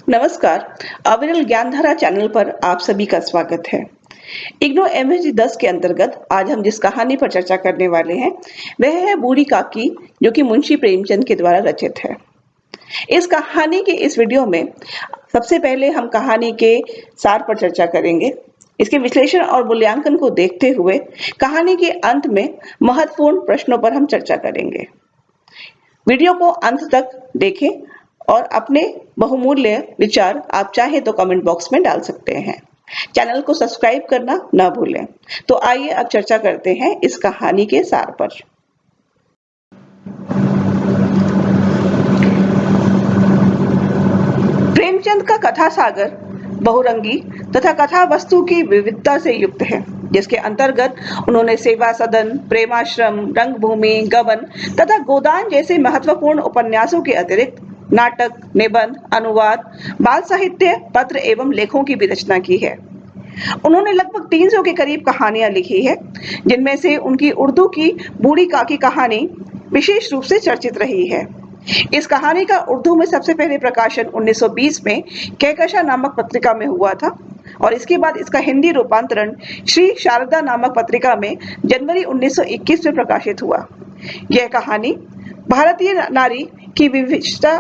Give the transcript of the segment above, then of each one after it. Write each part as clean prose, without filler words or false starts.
नमस्कार। अविरल ज्ञानधारा चैनल पर आप सभी का स्वागत है। इग्नो एमएसजी 10 के अंतर्गत आज हम जिस कहानी पर चर्चा करने वाले हैं वह है बूढ़ी काकी, जो कि मुंशी प्रेमचंद के द्वारा रचित है। इस कहानी के इस वीडियो में सबसे पहले हम कहानी के सार पर चर्चा करेंगे। इसके विश्लेषण और मूल्यांकन को देखते हुए कहानी के अंत में महत्वपूर्ण प्रश्नों पर हम चर्चा करेंगे। वीडियो को अंत तक देखें और अपने बहुमूल्य विचार आप चाहे तो कमेंट बॉक्स में डाल सकते हैं। चैनल को सब्सक्राइब करना ना भूलें। तो आइए अब चर्चा करते हैं इस कहानी के सार पर। प्रेमचंद का कथा सागर बहुरंगी तथा कथा वस्तु की विविधता से युक्त है, जिसके अंतर्गत उन्होंने सेवा सदन, प्रेमाश्रम, रंगभूमि, गबन तथा गोदान जैसे महत्वपूर्ण उपन्यासों के अतिरिक्त नाटक, निबंध, अनुवाद, बाल साहित्य, पत्र एवं लेखों की भी रचना की है। उन्होंने लगभग 300 के करीब कहानियां लिखी है, जिनमें से उनकी उर्दू की बूढ़ी काकी कहानी विशेष रूप से चर्चित रही है। इस कहानी का उर्दू में सबसे पहले प्रकाशन 1920 में कहकशा नामक पत्रिका में हुआ था और इसके बाद इसका हिंदी रूपांतरण श्री शारदा नामक पत्रिका में जनवरी 1921 में प्रकाशित हुआ। यह कहानी भारतीय नारी की विविधता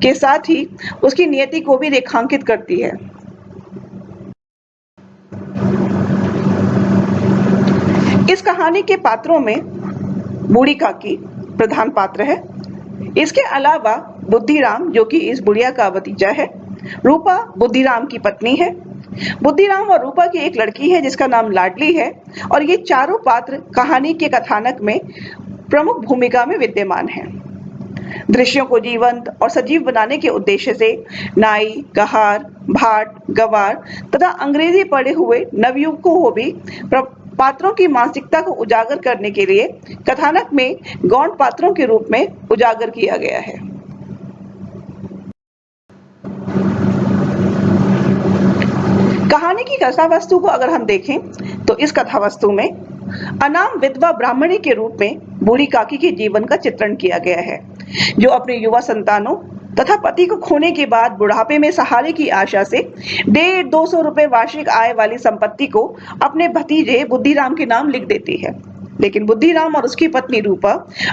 के साथ ही उसकी नियति को भी रेखांकित करती है। इस कहानी के पात्रों में बूढ़ी काकी प्रधान पात्र है। इसके अलावा बुद्धिराम, जो कि इस बुढ़िया का भतीजा है, रूपा बुद्धिराम की पत्नी है, बुद्धिराम और रूपा की एक लड़की है जिसका नाम लाडली है, और ये चारों पात्र कहानी के कथानक में प्रमुख भूमिका में विद्यमान हैं। दृश्यों को जीवंत और सजीव बनाने के उद्देश्य से नाई, कहार, भाट, गवार तथा अंग्रेजी पढ़े हुए नवयुवकों को भी पात्रों की मानसिकता को उजागर करने के लिए कथानक में गौण पात्रों के रूप में उजागर किया गया है। कहानी की कथा वस्तु को अगर हम देखें तो इस कथा वस्तु में अनाम विधवा ब्राह्मणी के रूप में बूढ़ी काकी के जीवन का चित्रण किया गया है, जो अपने युवा संतानों तथा पति को खोने के बाद बुढ़ापे में सहारे की आशा से 150-200 रुपए वार्षिक आय वाली संपत्ति को अपने भतीजे बुद्धिराम के नाम लिख देती है। लेकिन बुद्धिराम और उसकी पत्नी रूपा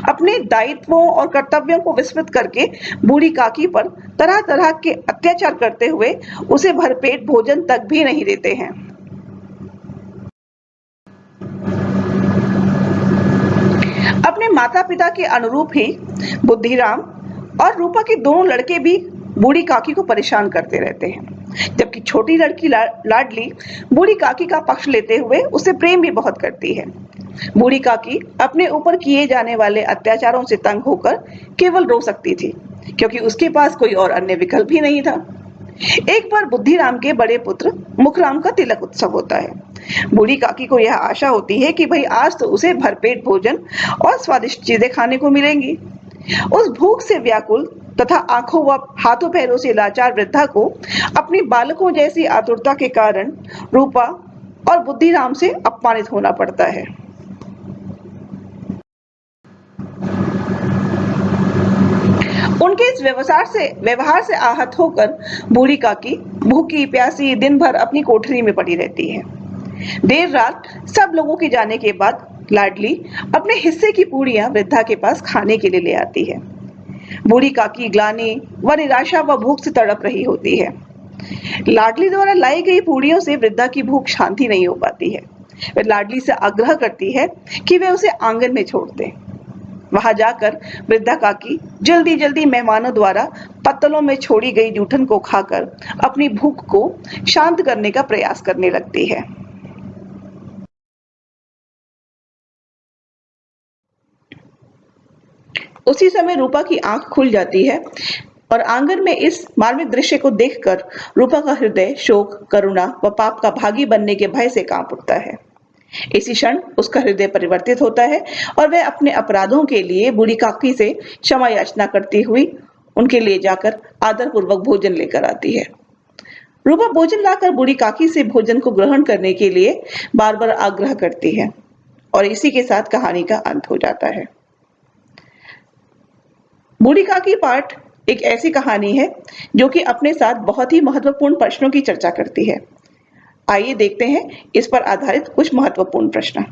अपने दायित्वों और कर्तव्यों को विस्मृत करके बूढ़ी काकी पर तरह तरह के अत्याचार करते हुए उसे भरपेट भोजन तक भी नहीं देते हैं। अपने माता पिता के अनुरूप ही बुद्धिराम और रूपा के दोनों लड़के भी बूढ़ी काकी को परेशान करते रहते हैं, जबकि छोटी लड़की लाडली बूढ़ी काकी का पक्ष लेते हुए उसे प्रेम भी बहुत करती है। बूढ़ी काकी अपने ऊपर किए जाने वाले अत्याचारों से तंग होकर केवल रो सकती थी, क्योंकि उसके पास कोई और अन्य विकल्प ही नहीं था। एक बार बुद्धिराम के बड़े पुत्र मुखराम का तिलक उत्सव होता है। बूढ़ी काकी को यह आशा होती है कि भाई आज तो उसे भरपेट भोजन और स्वादिष्ट चीजें खाने को मिलेंगी। उस भूख से व्याकुल तथा आंखों व हाथों पैरों से लाचार वृद्धा को अपनी बालकों जैसी आतुरता के कारण रूपा और बुद्धिराम से अपमानित होना पड़ता है। उनके इस व्यवहार से आहत होकर बूढ़ी काकी भूखी प्यासी दिन भर अपनी कोठरी में पड़ी रहती है। देर रात सब लोगों के जाने के बाद लाडली अपने हिस्से की पूड़ियां वृद्धा के पास खाने के लिए ले आती है। बूढ़ी काकी ग्लानि व निराशा व भूख से तड़प रही होती है। लाडली द्वारा लाई गई पूड़ियों से वृद्धा की भूख शांति नहीं हो पाती है। वह लाडली से आग्रह करती है कि वे उसे आंगन में छोड़ दे। वहां जाकर वृद्धा काकी जल्दी जल्दी मेहमानों द्वारा पत्तलों में छोड़ी गई जूठन को खाकर अपनी भूख को शांत करने का प्रयास करने लगती है। उसी समय रूपा की आंख खुल जाती है और आंगन में इस मार्मिक दृश्य को देखकर रूपा का हृदय शोक, करुणा व पाप का भागी बनने के भय से कांप उठता है। इसी क्षण उसका हृदय परिवर्तित होता है और वह अपने अपराधों के लिए बूढ़ी काकी से क्षमा याचना करती हुई उनके लिए जाकर आदरपूर्वक भोजन लेकर आती है। रूपा भोजन लाकर बूढ़ी काकी से भोजन को ग्रहण करने के लिए बार बार आग्रह करती है और इसी के साथ कहानी का अंत हो जाता है। बूढ़ी काकी पाठ एक ऐसी कहानी है जो कि अपने साथ बहुत ही महत्वपूर्ण प्रश्नों की चर्चा करती है। आइए देखते हैं इस पर आधारित कुछ महत्वपूर्ण प्रश्न।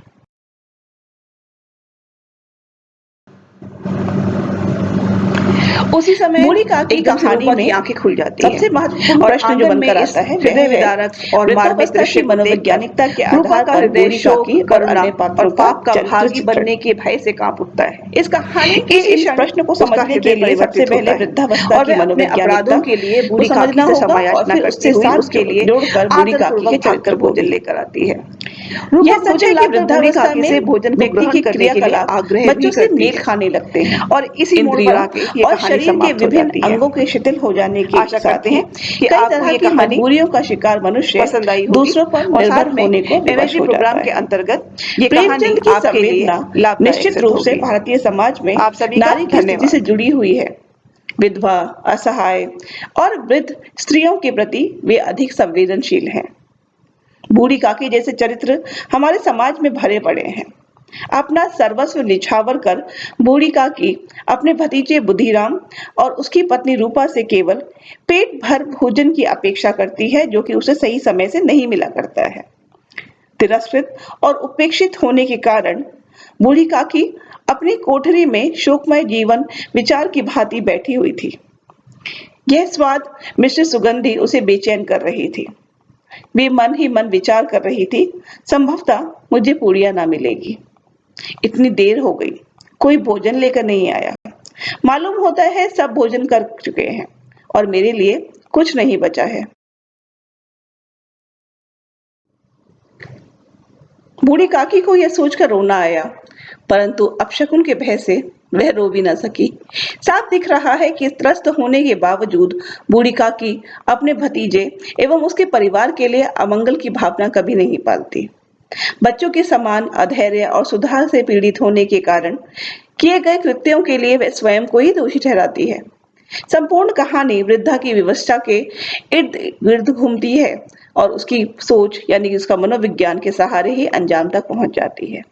उसी समय बूढ़ी काकी की कहानी में आंखें खुल जाती हैं। सबसे महत्वपूर्ण प्रश्न जो बनकर आता है हृदय विदारक और मार्मिक दृश्य मनोवैज्ञानिकता के आधार पर बूढ़ी काकी और अन्य पात्रों का भागी बनने के भय से कांप उठता है। इस कहानी के इस प्रश्न को समझने के लिए सबसे पहले वृद्धावस्था की मनोवैज्ञानिकता के लिए बूढ़ी काकी से समायाचना करती हुई उसके लिए जोड़कर बूढ़ी काकी के चरित्र भोजन लेकर आती है। यह सच है कि वृद्धावस्था से भोजन व्यक्ति की क्रियाकलाप आग्रह बच्चों से मेल खाने लगते हैं और इसी मोड़ पर आके ये कहानी शरीर के विभिन्न अंगों के शिथिल हो जाने की आशा करते हैं कि कई तरह की मजबूरियों का शिकार मनुष्य पसंद आई दूसरों पर निर्भर होने को विवश हो जाता है। के अंतर्गत ये कहानी की संवेदना निश्चित रूप से भारतीय समाज में आप सभी नारी की स्थिति से जुड़ी हुई है। विधवा, असहाय और वृद्ध स्त्रियों के प्रति वे अधिक संवेदनशील हैं। बूढ़ी काकी जैसे चरित्र हमारे समाज में भरे पड़े हैं। अपना सर्वस्व निछावर कर बूढ़ी काकी अपने भतीजे बुद्धिराम और उसकी पत्नी रूपा से केवल पेट भर भोजन की अपेक्षा करती है, जो कि उसे सही समय से नहीं मिला करता है। तिरस्कृत और उपेक्षित होने के कारण बूढ़ी काकी अपनी कोठरी में शोकमय जीवन विचार की भांति बैठी हुई थी। यह स्वाद मिश्रित सुगंधी उसे बेचैन कर रही थी। वे मन ही मन विचार कर रही थी, संभवतः मुझे पूड़ियां ना मिलेगी। इतनी देर हो गई, कोई भोजन लेकर नहीं आया। मालूम होता है सब भोजन कर चुके हैं और मेरे लिए कुछ नहीं बचा है। बूढ़ी काकी को यह सोचकर रोना आया, परंतु अपशकुन के भय से वह रो भी न सकी। साफ दिख रहा है कि त्रस्त होने के बावजूद बूढ़ी काकी अपने भतीजे एवं उसके परिवार के लिए अमंगल की भावना कभी नहीं पालती। बच्चों के समान अधैर्य और सुधार से पीड़ित होने के कारण किए गए कृत्यों के लिए वह स्वयं को ही दोषी ठहराती है। संपूर्ण कहानी वृद्धा की विवशता के इर्द गिर्द घूमती है और उसकी सोच यानी कि उसका मनोविज्ञान के सहारे ही अंजाम तक पहुंच जाती है।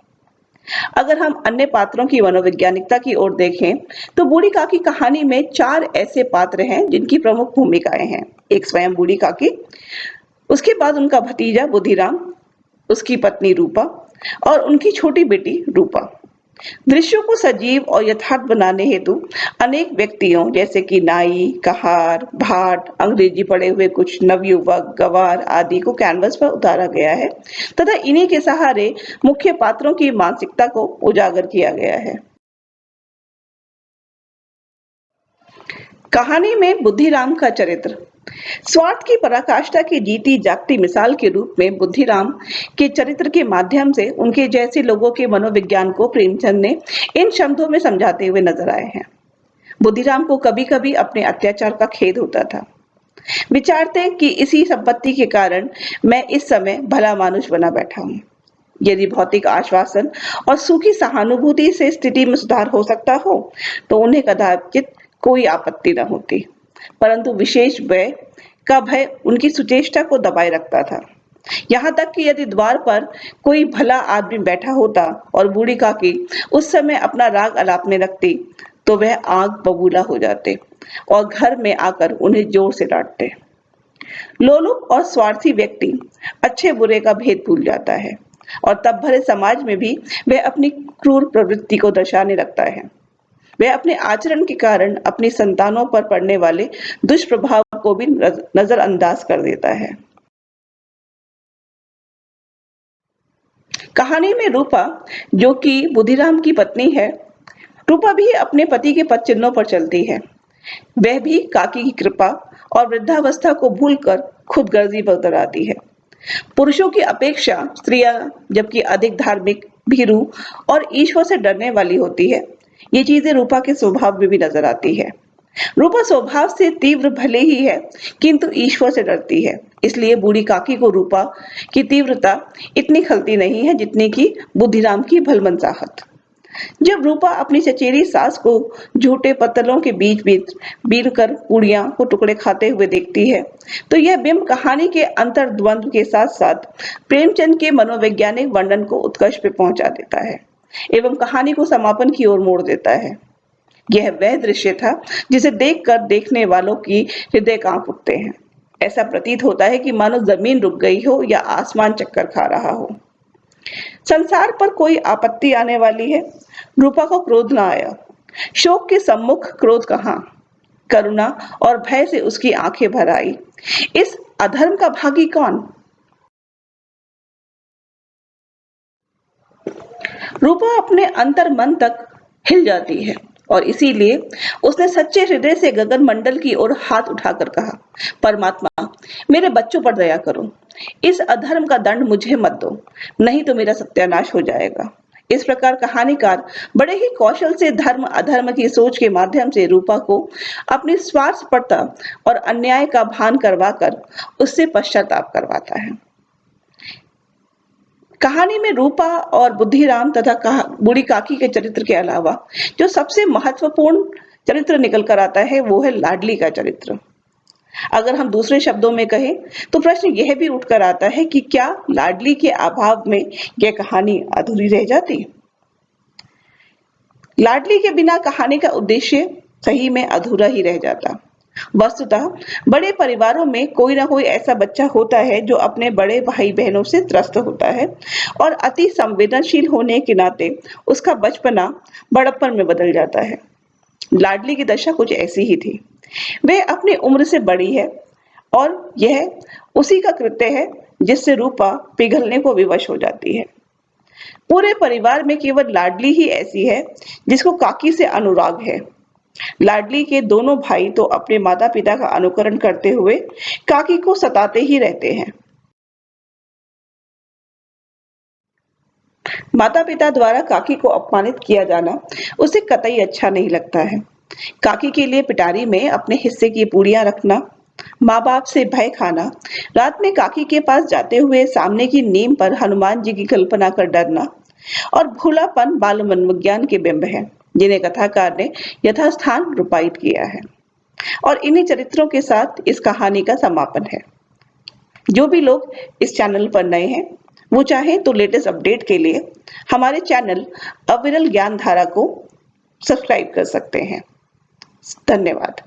अगर हम अन्य पात्रों की मनोवैज्ञानिकता की ओर देखें तो बूढ़ी काकी कहानी में 4 ऐसे पात्र हैं जिनकी प्रमुख भूमिकाएं हैं। एक स्वयं बूढ़ी काकी, उसके बाद उनका भतीजा बुद्धिराम, उसकी पत्नी रूपा और उनकी छोटी बेटी रूपा। दृश्यों को सजीव और यथार्थ बनाने हेतु अनेक व्यक्तियों जैसे कि नाई, कहार, भाट, अंग्रेजी पढ़े हुए कुछ नवयुवक, गवार आदि को कैनवस पर उतारा गया है तथा इन्हीं के सहारे मुख्य पात्रों की मानसिकता को उजागर किया गया है। कहानी में बुद्धिराम का चरित्र स्वार्थ की पराकाष्ठा की जीती जागती मिसाल के रूप में बुद्धिराम के चरित्र के माध्यम से उनके जैसे लोगों के मनोविज्ञान को प्रेमचंद ने इन शब्दों में समझाते हुए नजर आए हैं। बुद्धिराम को कभी कभी अपने अत्याचार का खेद होता था। विचारते कि इसी संपत्ति के कारण मैं इस समय भला मानुष बना बैठा हूँ। यदि भौतिक आश्वासन और सूखी सहानुभूति से स्थिति में सुधार हो सकता हो तो उन्हें कदाचित कोई आपत्ति न होती, परंतु विशेष व्यय का भय उनकी सुचेष्टा को दबाए रखता था। यहाँ तक कि यदि द्वार पर कोई भला आदमी बैठा होता और बूढ़ी काकी उस समय अपना राग अलापने लगती तो वह आग बबूला हो जाते और घर में आकर उन्हें जोर से डांटते। लोलुप और स्वार्थी व्यक्ति अच्छे बुरे का भेद भूल जाता है और तब भरे समाज में भी वह अपनी क्रूर प्रवृत्ति को दर्शाने लगता है। वह अपने आचरण के कारण अपनी संतानों पर पड़ने वाले दुष्प्रभाव को भी नजरअंदाज कर देता है। कहानी में रूपा, जो कि बुद्धिराम की पत्नी है, रूपा भी अपने पति के पद चिन्हों पर चलती है। वह भी काकी की कृपा और वृद्धावस्था को भूलकर खुदगर्जी पर उतर आती है। पुरुषों की अपेक्षा स्त्रियां जबकि अधिक धार्मिक, भीरू और ईश्वर से डरने वाली होती है। ये चीजें रूपा के स्वभाव में भी नजर आती है। रूपा स्वभाव से तीव्र भले ही है किंतु ईश्वर से डरती है, इसलिए बूढ़ी काकी को रूपा की तीव्रता इतनी खलती नहीं है जितनी कि बुद्धिराम की भलमनसाहट। जब रूपा अपनी चचेरी सास को झूठे पत्तलों के बीच बीच बीन कर पूड़ियां को टुकड़े खाते हुए देखती है तो यह बिंब कहानी के अंतर्द्वंद के साथ साथ प्रेमचंद के मनोवैज्ञानिक वर्णन को उत्कर्ष पे पहुंचा देता है एवं कहानी को समापन की ओर मोड़ देता है। यह वह दृश्य था जिसे देखकर देखने वालों की हृदय कांप उठते हैं। ऐसा प्रतीत होता है कि मानो जमीन रुक गई हो या आसमान चक्कर खा रहा हो। संसार पर कोई आपत्ति आने वाली है। रूपा को क्रोध न आया। शोक के सम्मुख क्रोध कहाँ? करुणा और भय से उसकी आंखें भर आई। इस अधर्म का भागी कौन? रूपा अपने अंतर मन तक हिल जाती है और इसीलिए उसने सच्चे हृदय से गगन मंडल की ओर हाथ उठाकर कहा, परमात्मा, मेरे बच्चों पर दया करो। इस अधर्म का दंड मुझे मत दो, नहीं तो मेरा सत्यानाश हो जाएगा। इस प्रकार कहानीकार बड़े ही कौशल से धर्म अधर्म की सोच के माध्यम से रूपा को अपनी स्वार्थपरता और अन्याय का भान करवाकर उससे पश्चाताप करवाता है। कहानी में रूपा और बुद्धिराम तथा बूढ़ी काकी के चरित्र के अलावा जो सबसे महत्वपूर्ण चरित्र निकल कर आता है वो है लाडली का चरित्र। अगर हम दूसरे शब्दों में कहें तो प्रश्न यह भी उठकर आता है कि क्या लाडली के अभाव में यह कहानी अधूरी रह जाती? लाडली के बिना कहानी का उद्देश्य सही में अधूरा ही रह जाता। वस्तुतः बड़े परिवारों में कोई ना कोई ऐसा बच्चा होता है जो अपने बड़े भाई बहनों से त्रस्त होता है और अति संवेदनशील होने के नाते उसका बचपना बड़प्पन में बदल जाता है। लाडली की दशा कुछ ऐसी ही थी। वह अपनी उम्र से बड़ी है और यह उसी का कृत्य है जिससे रूपा पिघलने को विवश हो जाती है। पूरे परिवार में केवल लाडली ही ऐसी है जिसको काकी से अनुराग है। लाडली के दोनों भाई तो अपने माता पिता का अनुकरण करते हुए काकी को सताते ही रहते हैं। माता पिता द्वारा काकी को अपमानित किया जाना उसे कतई अच्छा नहीं लगता है। काकी के लिए पिटारी में अपने हिस्से की पूड़ियां रखना, माँ बाप से भय खाना, रात में काकी के पास जाते हुए सामने की नीम पर हनुमान जी की कल्पना कर डरना और भूलापन बाल मनोविज्ञान के बिंब है जिन्हें कथाकार ने यथास्थान रूपायित किया है। और इन्हीं चरित्रों के साथ इस कहानी का समापन है। जो भी लोग इस चैनल पर नए हैं वो चाहें तो लेटेस्ट अपडेट के लिए हमारे चैनल अविरल ज्ञान धारा को सब्सक्राइब कर सकते हैं। धन्यवाद।